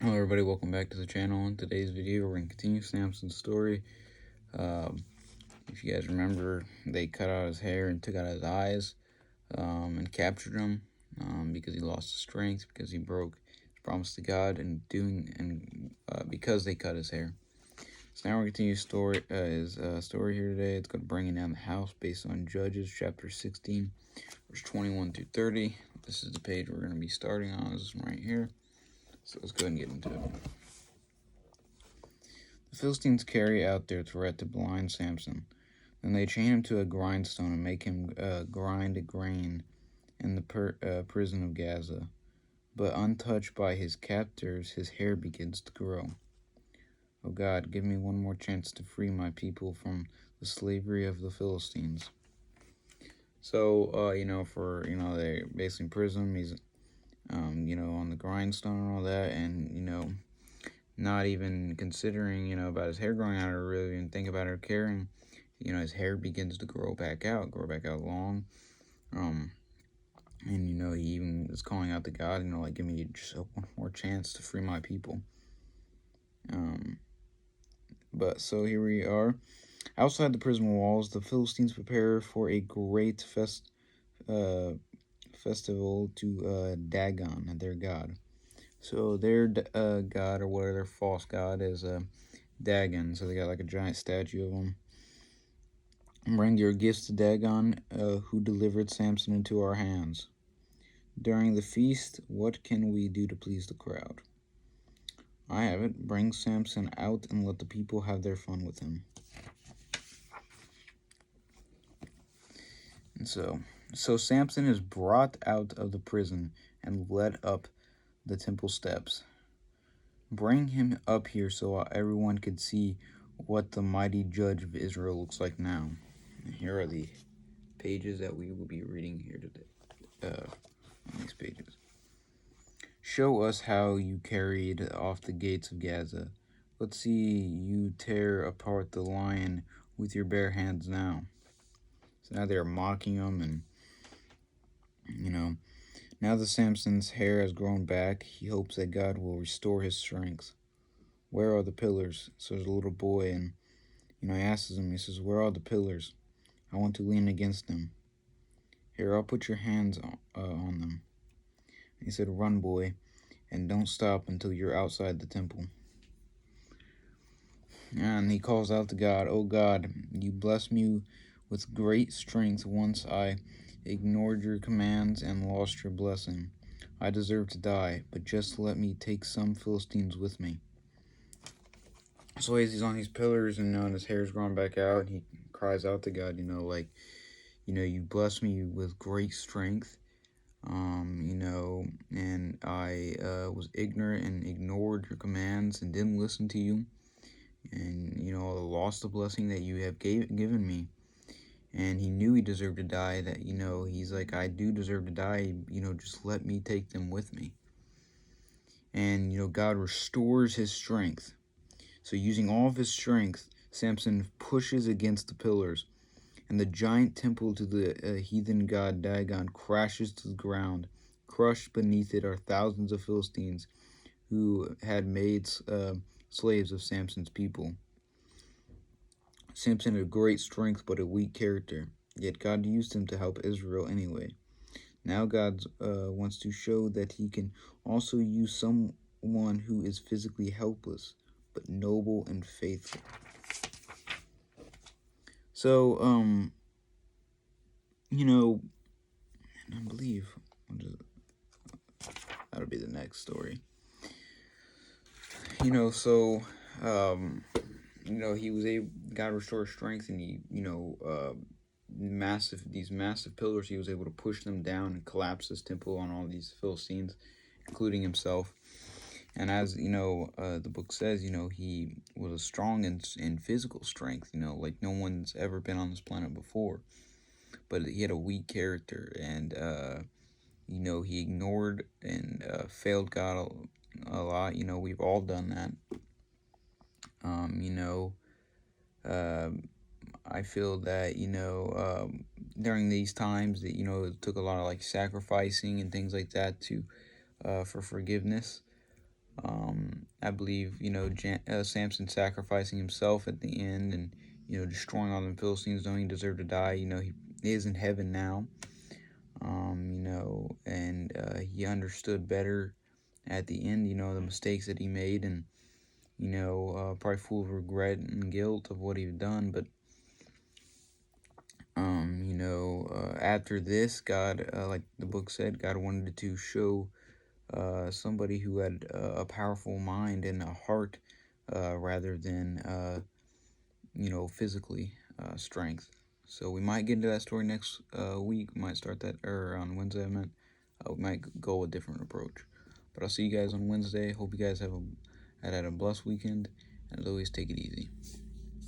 Hello everybody, welcome back to the channel. In today's video, we're going to continue Samson's story. If you guys remember, they cut out his hair and took out his eyes and captured him because he lost his strength, because he broke his promise to God, and because they cut his hair. So now we're going to continue his story here today. It's called Bringing Down the House, based on Judges chapter 16, verse 21 through 30. This is the page we're going to be starting on. This one right here. So let's go ahead and get into it. The Philistines carry out their threat to blind Samson. Then they chain him to a grindstone and make him grind a grain in the prison of Gaza. But untouched by his captors, his hair begins to grow. Oh God, give me one more chance to free my people from the slavery of the Philistines. So, they're basically in prison. He's, on the grindstone and all that, and, not even considering, about his hair growing out or really even think about it or caring. His hair begins to grow back out long. And, he even is calling out to God, like, give me just one more chance to free my people. But so here we are. Outside the prison walls, the Philistines prepare for a great festival to Dagon, their god. So their god, or whatever their false god, is Dagon. So they got like a giant statue of him. Bring your gifts to Dagon, who delivered Samson into our hands. During the feast, what can we do to please the crowd? I have it. Bring Samson out and let the people have their fun with him. And so Samson is brought out of the prison and led up the temple steps. Bring him up here so everyone could see what the mighty judge of Israel looks like now. And here are the pages that we will be reading here today. On these pages. Show us how you carried off the gates of Gaza. Let's see you tear apart the lion with your bare hands now. So now they're mocking him, and now that Samson's hair has grown back, he hopes that God will restore his strength. Where are the pillars? So there's a little boy, and he asks him, he says, where are the pillars? I want to lean against them. Here, I'll put your hands on them. He said, run, boy, and don't stop until you're outside the temple. And he calls out to God, oh God, you blessed me with great strength once I ignored your commands and lost your blessing. I deserve to die, but just let me take some Philistines with me. So as he's on these pillars and his hair's growing back out, he cries out to God, you bless me with great strength, and I was ignorant and ignored your commands and didn't listen to you, and, lost the blessing that you have given me. And he knew he deserved to die, that, he's like, I do deserve to die, just let me take them with me. And, God restores his strength. So using all of his strength, Samson pushes against the pillars, and the giant temple to the heathen god Dagon crashes to the ground. Crushed beneath it are thousands of Philistines who had made slaves of Samson's people. Samson had great strength but a weak character, yet God used him to help Israel anyway. Now God wants to show that he can also use someone who is physically helpless but noble and faithful. So, I believe that'll be the next story. He was able, God restored strength, and these massive pillars, he was able to push them down and collapse this temple on all these Philistines, including himself. And as the book says, he was strong in physical strength, like no one's ever been on this planet before. But he had a weak character, and he ignored and failed God a lot. We've all done that. I feel that during these times that it took a lot of like sacrificing and things like that to for forgiveness. I believe, Samson sacrificing himself at the end and, destroying all the Philistines, knowing he deserved to die. He is in heaven now, and he understood better at the end, the mistakes that he made, and, probably full of regret and guilt of what he'd done. But, after this, God, like the book said, God wanted to show somebody who had a powerful mind and a heart rather than, physically strength. So we might get into that story next week. We might start that, or on Wednesday, I meant. We might go a different approach. But I'll see you guys on Wednesday. Hope you guys had a blessed weekend. And as always, take it easy.